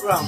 program.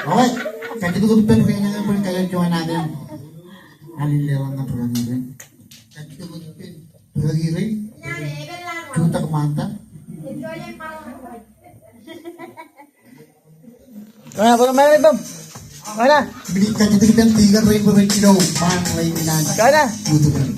Oke, kaya itu gue pengen kayaknya pun kayak cuma ada alin lewat na peragiran. Kaya itu gue pengen peragiran. Juta kemanta. Mana pun mana itu? Mana? Belikan itu kita 3,000 per kilo. Mana lagi minat? Mana? YouTube.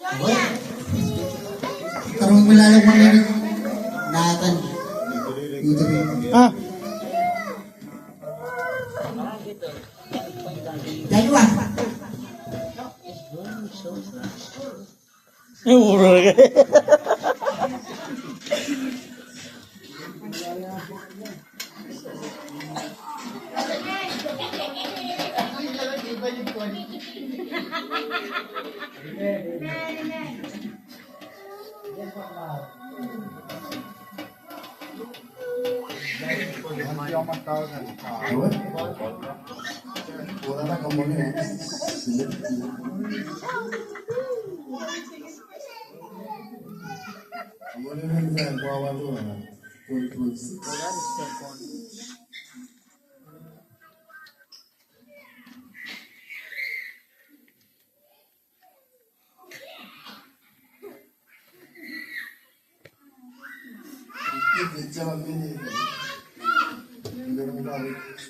Okay. Karong milalog mo na naatan. YouTube. Ah, Dalawa. mura ka. Wala na ka muna eh.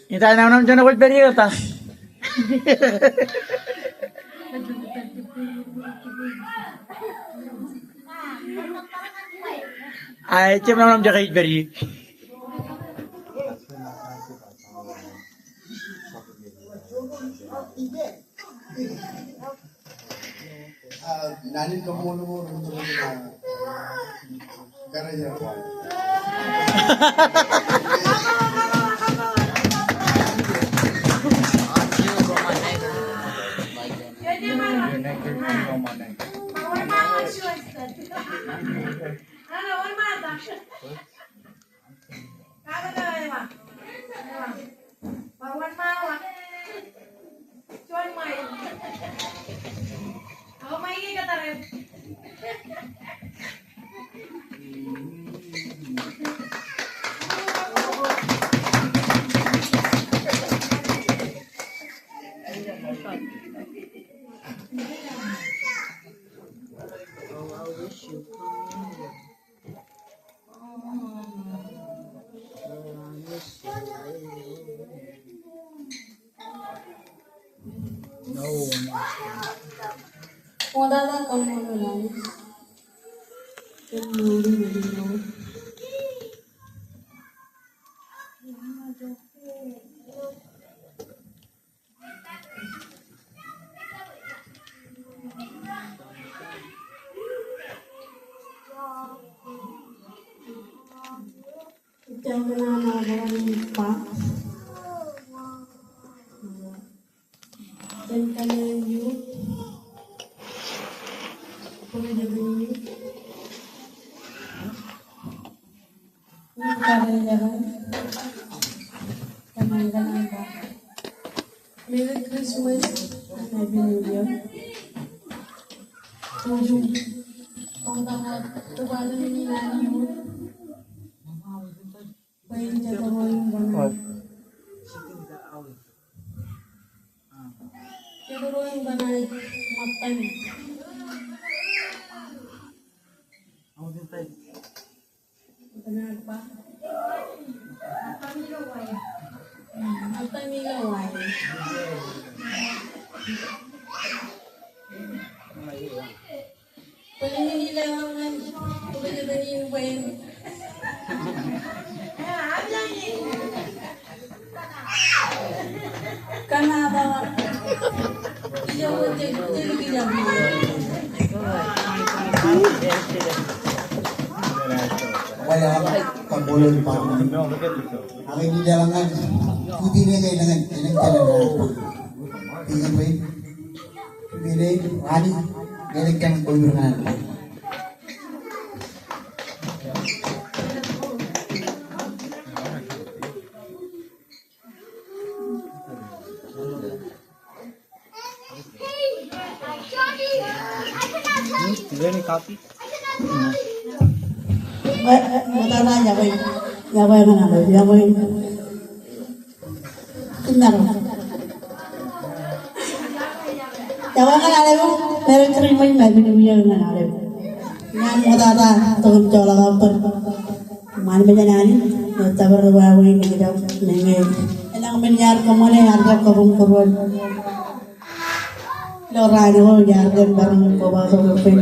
Hintayin na naman dyan ako period, ha? Ay, cem naman dyan kay period. Nanin ka muna mo nung tulog na karaya. Wala lang kang mga lang. Ito ang nananawagan pa. Dan kalian yuk. Boleh jadi ini kalian jalan kenangan apa? Merry Christmas, Happy New Year. Tujuh, kau tahu tujuan ini nani mu? Bayi jatuh orang mana? Jatuh orang mana? Makan. Kenapa? Apa nilai? Penilaian boleh jadi baik. Kenapa? Dia jadi tidak. Wala pagbulan pa. Ang inidalangan, hindi niya kailangan talaga. Tingnan mo yun. Hindi ani, galing ka ng pagbulan. Ini kopi. Matala yaboy mana boy yaboy. Kenal. Yaboy kan ada bu, Merry Christmas, Happy New Year kan ada. Nan matala tuh cola kampar. Man bejanani, tabar yaboy ni kita nengen. Elang menyar kemana harga kabung kurban. Lorano ko, yargan barang pumasok ng pen.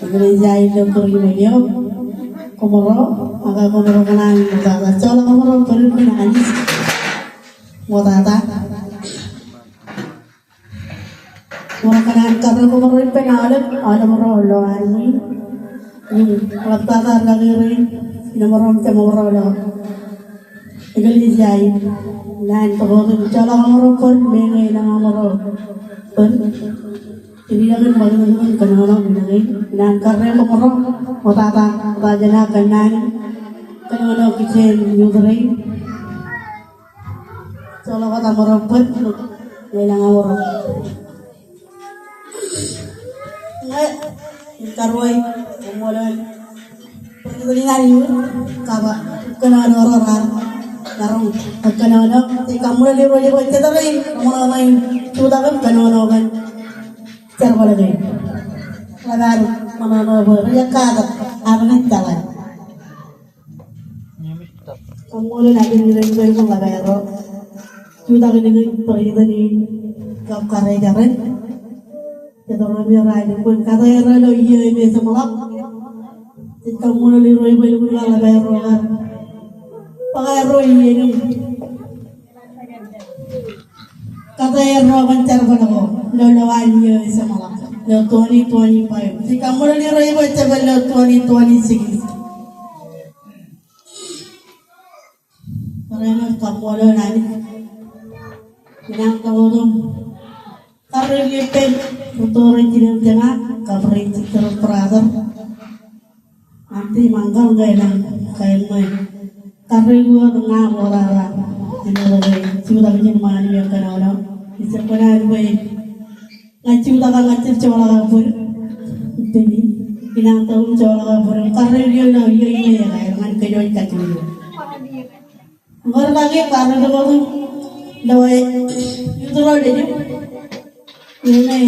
Nagresign ng Kurimayo. Kumuro, kumuro ka na ang mutata. Chola kumuro, pero pinaalis. Mutata. Mura ka na, karena kumuro yung penalit. Alam mo rin, loan mo yun. Yung magtata lagi rin. Sinamuro ka muro lo. Nagresign. Nan, pagod. Chola kumuro po, may ngayon ang muro. Hindi naman magandang kanano binagay. Inangkarnya kumuro, matata, matajana kanan, kanano kitchen yudray. Solo kata merumput, ngayon ang amuro. Ngayon, karway, umulan. Pagkakalingan yun, kaba, kanano roran, larong, pagkanano, kamu na libo-libo, ito rin, kamu na may tudakan, kanano kan. Cara lagi, lagar mana ya kaget, apa nih jalan? Kamu lagi nih mau lagar, sudah gini pergi ni kau karya jalan, jadi orang biar aja pun kata era lo iya ini semalak, kamu lagi roi lagar, pakai roi ini, kata era mencar pada kau. Lolawan niyo sa mga lo 2025. Si kamu na liroy mo sa lo 2026. Karena kamu lo nani. Pinang tawagom. Karilipen. Tuturin jinang jangan. Kabarin cikter peraser. Nanti manggal gaya nang kain mo. Karil gua tengah morara. Jinang sudah jinang mani yang kanao. Isa pa na ano ngacung takang ngacir coba kabur, ini inang tahu coba kabur, karena dia lah iya ya kan, dengan kejoin kacung itu. Baru lagi karena itu baru, dawai itu loh deh, ini,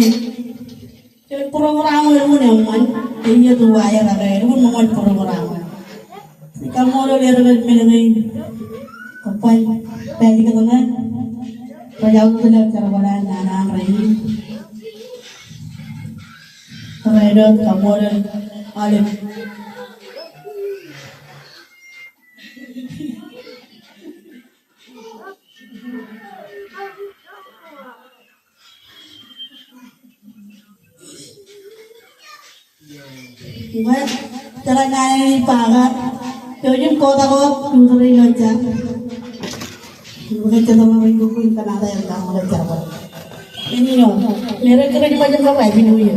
jadi program yang mana, ini tuh wayar ada, itu mau program. Kamu lo lihat mengenai apa tadi katanya, pajak itu lihat cara balan anak ini. Rider, kamodan, alim. Buat jalan naik pagar, jauh kota kota duduk aja. Bukan cuma minggu pun kan ada yang kamu kerja. Ini loh, mereka kerja macam apa ini?